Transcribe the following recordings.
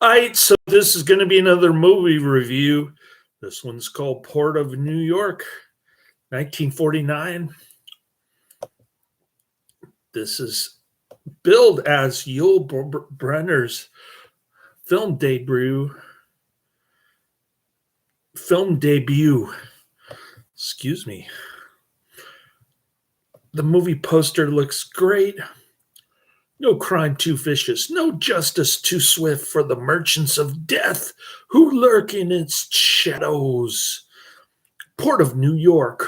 All right, so this is going to be another movie review. This one's called Port of New York, 1949. This is billed as Yul Brynner's film debut. Excuse me. The movie poster looks great. No crime too vicious, no justice too swift for the merchants of death who lurk in its shadows. Port of New York.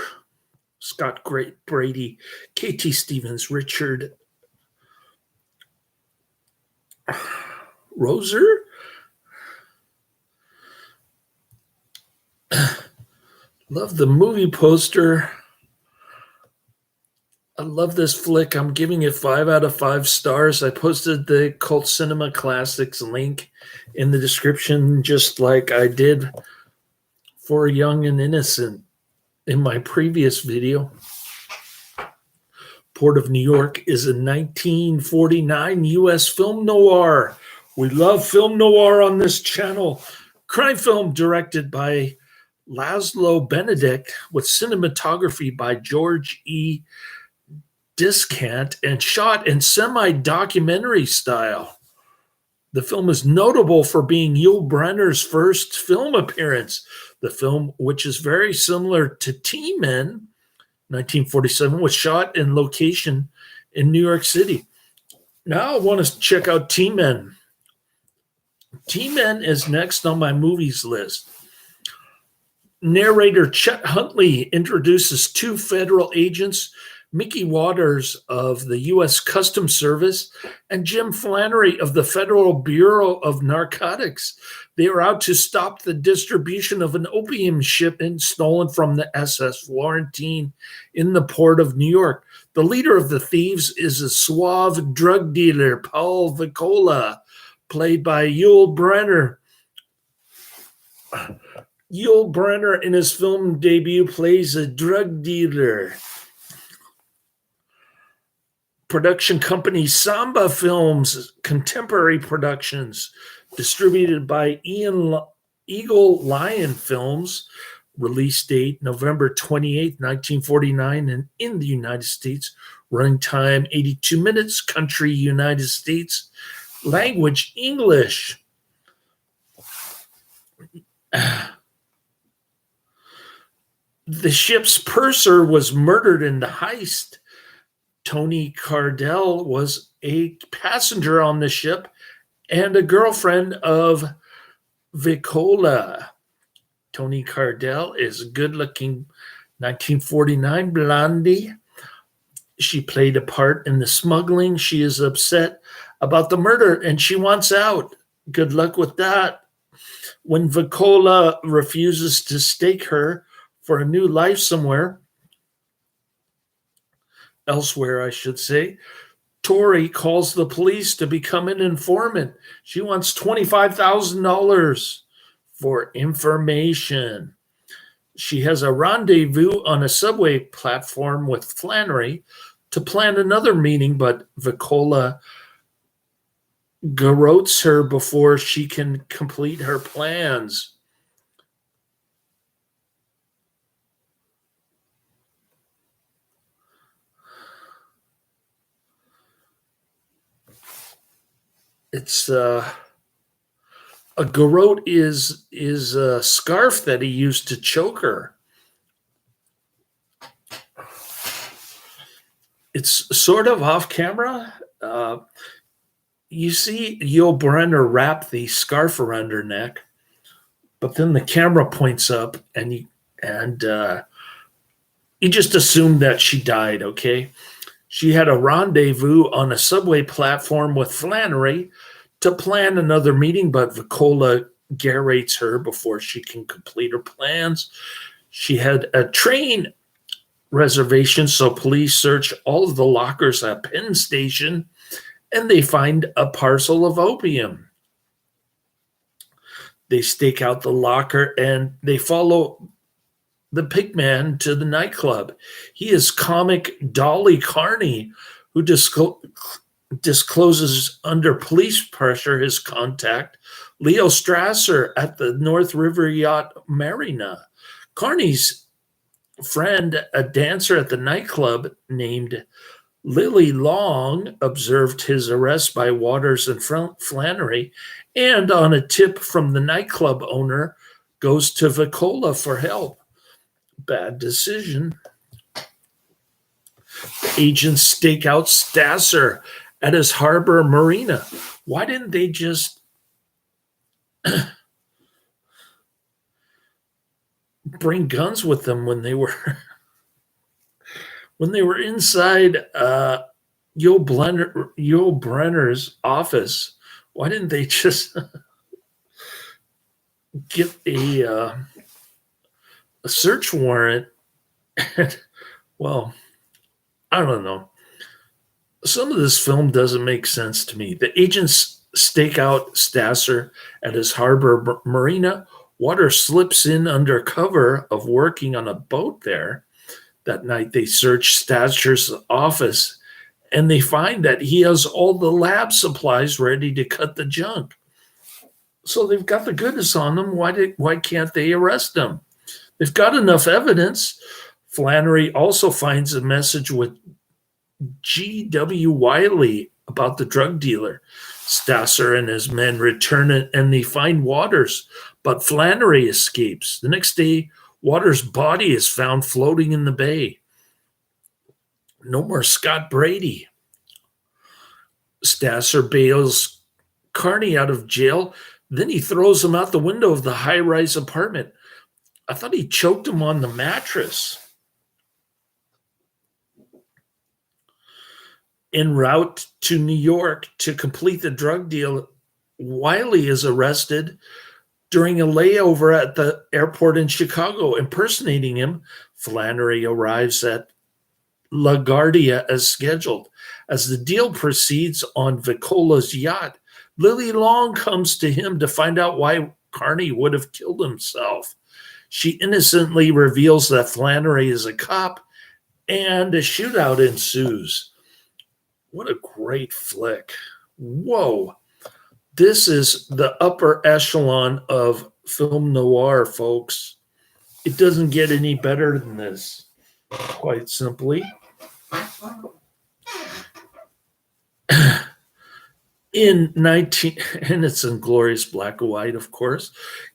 Scott Brady, K.T. Stevens, Richard Roser. Love the movie poster. I love this flick. I'm giving it 5 out of 5 stars. I posted the Cult Cinema Classics link in the description, just like I did for Young and Innocent in my previous video. Port of New York is a 1949 U.S. film noir. We love film noir on this channel. Crime film directed by Laszlo Benedict with cinematography by George E. Discant and shot in semi-documentary style. The film is notable for being Yul Brynner's first film appearance. The film, which is very similar to T-Men, 1947, was shot in location in New York City. Now I want to check out T-Men. T-Men is next on my movies list. Narrator Chet Huntley introduces 2 federal agents, Mickey Waters of the U.S. Customs Service and Jim Flannery of the Federal Bureau of Narcotics. They are out to stop the distribution of an opium shipment stolen from the SS Florentine in the Port of New York. The leader of the thieves is a suave drug dealer, Paul Vicola, played by Yul Brynner. Yul Brynner in his film debut plays a drug dealer. Production company Samba Films, Contemporary Productions, distributed by Eagle Lion Films. Release date November 28, 1949, and in the United States. Running time 82 minutes. Country United States. Language English. The ship's purser was murdered in the heist. Tony Cardell was a passenger on the ship and a girlfriend of Vicola. Tony Cardell is a good-looking 1949 blondie. She played a part in the smuggling. She is upset about the murder and she wants out. Good luck with that. When Vicola refuses to stake her for a new life elsewhere, I should say, Tori calls the police to become an informant. She wants $25,000 for information. She has a rendezvous on a subway platform with Flannery to plan another meeting, but Vicola garrotes her before she can complete her plans. It's a garrote is a scarf that he used to choke her. It's sort of off camera. You see Yul Brynner wrap the scarf around her neck, but then the camera points up and you just assume that she died, okay? She had a rendezvous on a subway platform with Flannery to plan another meeting, but Vicola garrotes her before she can complete her plans. She had a train reservation, so police search all of the lockers at Penn Station, and they find a parcel of opium. They stake out the locker, and they follow the pigman to the nightclub. He is comic Dolly Carney, who discloses under police pressure his contact, Leo Strasser, at the North River Yacht Marina. Carney's friend, a dancer at the nightclub named Lily Long, observed his arrest by Waters and Flannery, and on a tip from the nightclub owner, goes to Vicola for help. Bad decision. Agents stake out Stasser at his harbor marina. Why didn't they just bring guns with them when they were inside Yul Brynner's office? Why didn't they just get a search warrant? Well, I don't know. Some of this film doesn't make sense to me. The agents stake out Stasser at his harbor marina. Water slips in under cover of working on a boat there. That night, they search Stasser's office, and they find that he has all the lab supplies ready to cut the junk. So they've got the goodness on them. Why can't they arrest him? They've got enough evidence. Flannery also finds a message with G.W. Wiley about the drug dealer. Stasser and his men return and they find Waters, but Flannery escapes. The next day, Waters' body is found floating in the bay. No more Scott Brady. Stasser bails Carney out of jail. Then he throws him out the window of the high-rise apartment. I thought he choked him on the mattress. En route to New York to complete the drug deal, Wiley is arrested during a layover at the airport in Chicago. Impersonating him, Flannery arrives at LaGuardia as scheduled. As the deal proceeds on Vicola's yacht, Lily Long comes to him to find out why Carney would have killed himself. She innocently reveals that Flannery is a cop, and a shootout ensues. What a great flick. Whoa. This is the upper echelon of film noir, folks. It doesn't get any better than this, quite simply. And it's in glorious black and white, of course.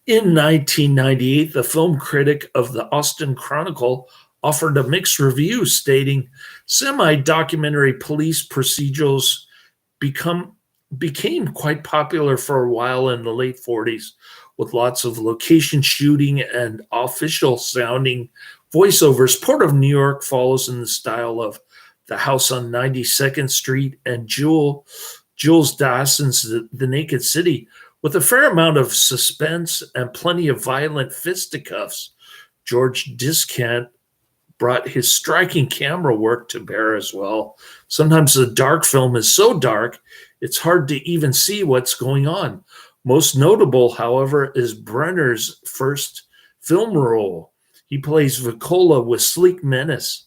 In 1998, the film critic of the Austin Chronicle offered a mixed review stating semi-documentary police procedurals became quite popular for a while in the late 40s, with lots of location shooting and official sounding voiceovers. Port of New York follows in the style of The House on 92nd Street and Jules Dawson's The Naked City, with a fair amount of suspense and plenty of violent fisticuffs. George Discant brought his striking camera work to bear as well. Sometimes the dark film is so dark, it's hard to even see what's going on. Most notable, however, is Brynner's first film role. He plays Vicola with sleek menace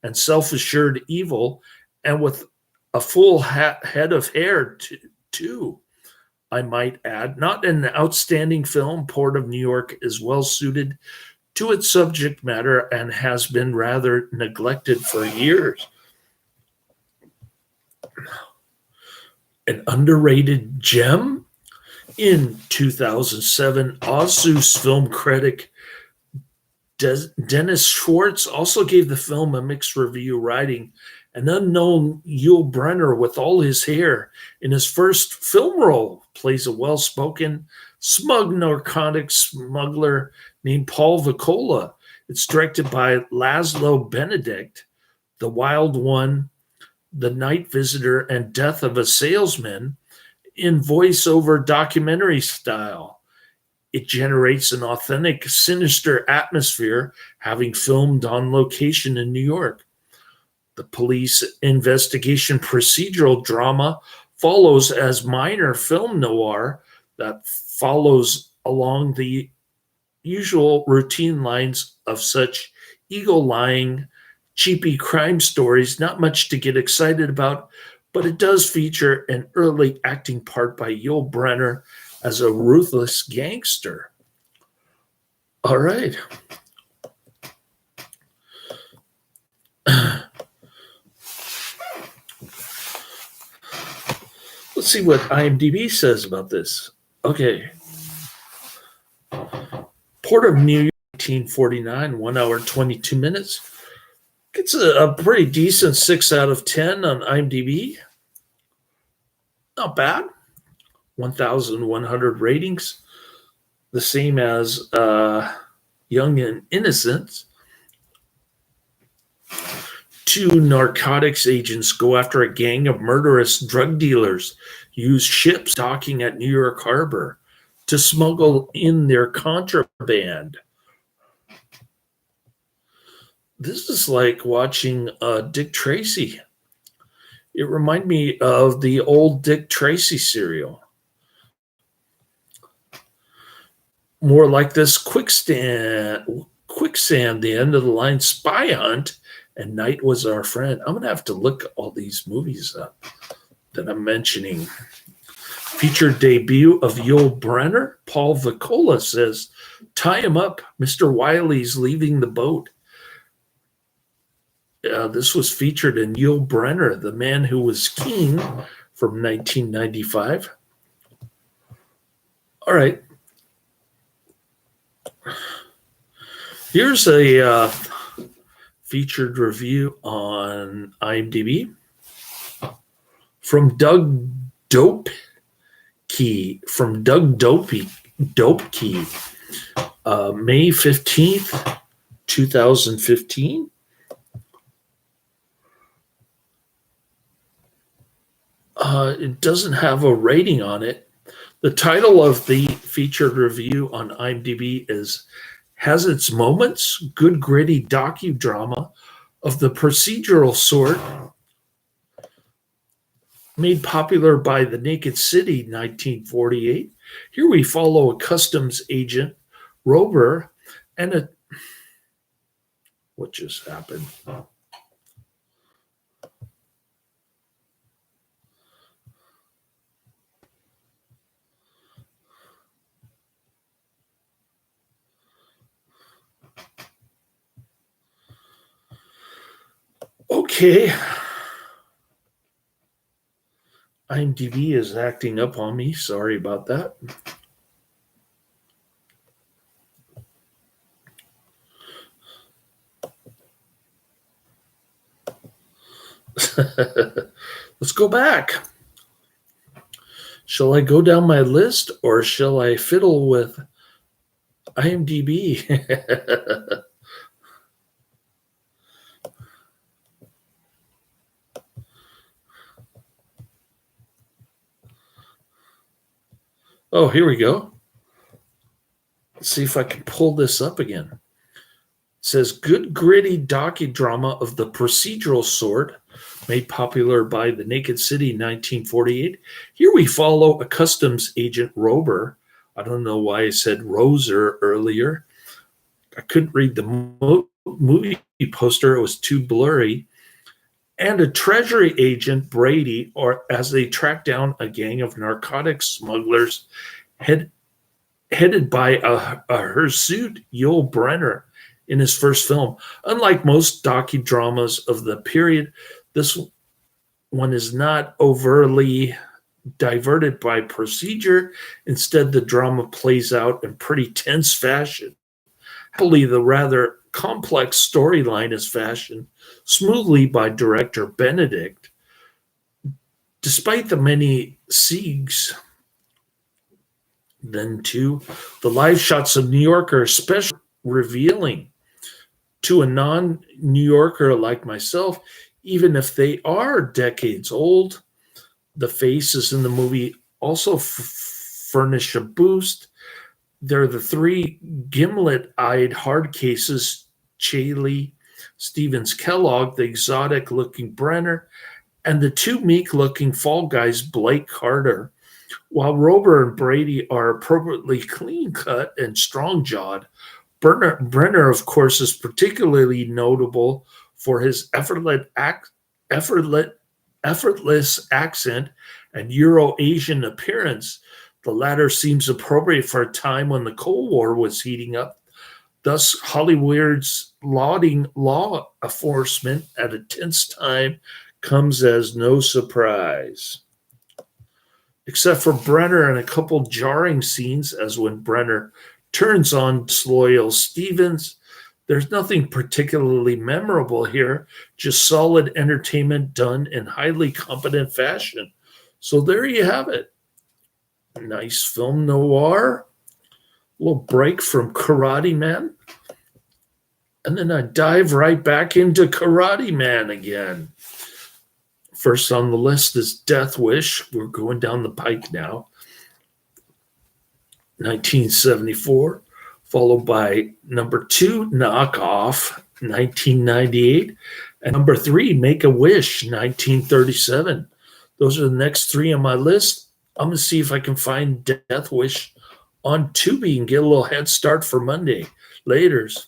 and self-assured evil, and with a full head of hair, too, I might add. Not an outstanding film, Port of New York is well suited to its subject matter and has been rather neglected for years. An underrated gem? In 2007, Azus film critic Dennis Schwartz also gave the film a mixed review, writing, "An unknown Yul Brynner with all his hair in his first film role plays a well-spoken, smug narcotics smuggler named Paul Vicola. It's directed by Laszlo Benedict. The Wild One, The Night Visitor, and Death of a Salesman in voiceover documentary style. It generates an authentic, sinister atmosphere, having filmed on location in New York. The police investigation procedural drama follows as minor film noir that follows along the usual routine lines of such eagle-lying, cheapy crime stories. Not much to get excited about, but it does feature an early acting part by Yul Brynner as a ruthless gangster. All right. Let's see what IMDb says about this. Okay. Port of New York, 1949, 1 hour, 22 minutes. It's a pretty decent 6 out of 10 on IMDb. Not bad. 1,100 ratings. The same as Young and Innocent. Two narcotics agents go after a gang of murderous drug dealers, use ships docking at New York Harbor to smuggle in their contraband. This is like watching Dick Tracy. It reminded me of the old Dick Tracy serial. More like this quicksand, the end of the line, Spy Hunt, and Night Was Our Friend. I'm going to have to look all these movies up that I'm mentioning. Featured debut of Yul Brynner. Paul Vicola says, tie him up. Mr. Wiley's leaving the boat. This was featured in Yul Brynner, The Man Who Was King from 1995. All right. Here's a featured review on IMDb from Doug Dopke. May 15th, 2015. It doesn't have a rating on it. The title of the featured review on IMDb has its moments, good gritty docudrama of the procedural sort, made popular by The Naked City, 1948. Here we follow a customs agent, Rover, and a... What just happened? Okay. IMDb is acting up on me. Sorry about that. Let's go back. Shall I go down my list or shall I fiddle with IMDb? Oh, here we go. Let's see if I can pull this up again. It says, good gritty docudrama of the procedural sort, made popular by The Naked City, 1948. Here we follow a customs agent, Rover. I don't know why I said Roser earlier. I couldn't read the movie poster. It was too blurry. And a treasury agent, Brady, or as they track down a gang of narcotics smugglers headed by a hirsute Yul Brynner in his first film. Unlike most docudramas of the period, this one is not overtly diverted by procedure. Instead, the drama plays out in pretty tense fashion. Happily, the rather complex storyline is fashioned smoothly by director Benedict. Despite the many siegs, then too, the live shots of New York are especially revealing to a non-New Yorker like myself, even if they are decades old. The faces in the movie also furnish a boost. They're the three gimlet-eyed hard cases, Chaley, Stevens Kellogg, the exotic-looking Brynner, and the two meek-looking fall guys, Blake Carter. While Rover and Brady are appropriately clean-cut and strong-jawed, Brynner, of course, is particularly notable for his effortless effortless accent and Euro-Asian appearance. The latter seems appropriate for a time when the Cold War was heating up. Thus, Hollywood's lauding law enforcement at a tense time comes as no surprise. Except for Brynner and a couple jarring scenes, as when Brynner turns on disloyal Stevens, there's nothing particularly memorable here, just solid entertainment done in highly competent fashion. So there you have it. A nice film noir, a little break from Karate Man. And then I dive right back into Karate Man again. First on the list is Death Wish. We're going down the pike now. 1974, followed by number 2, Knock Off, 1998, and number 3, Make a Wish, 1937. Those are the next 3 on my list. I'm going to see if I can find Death Wish on Tubi and get a little head start for Monday. Laters.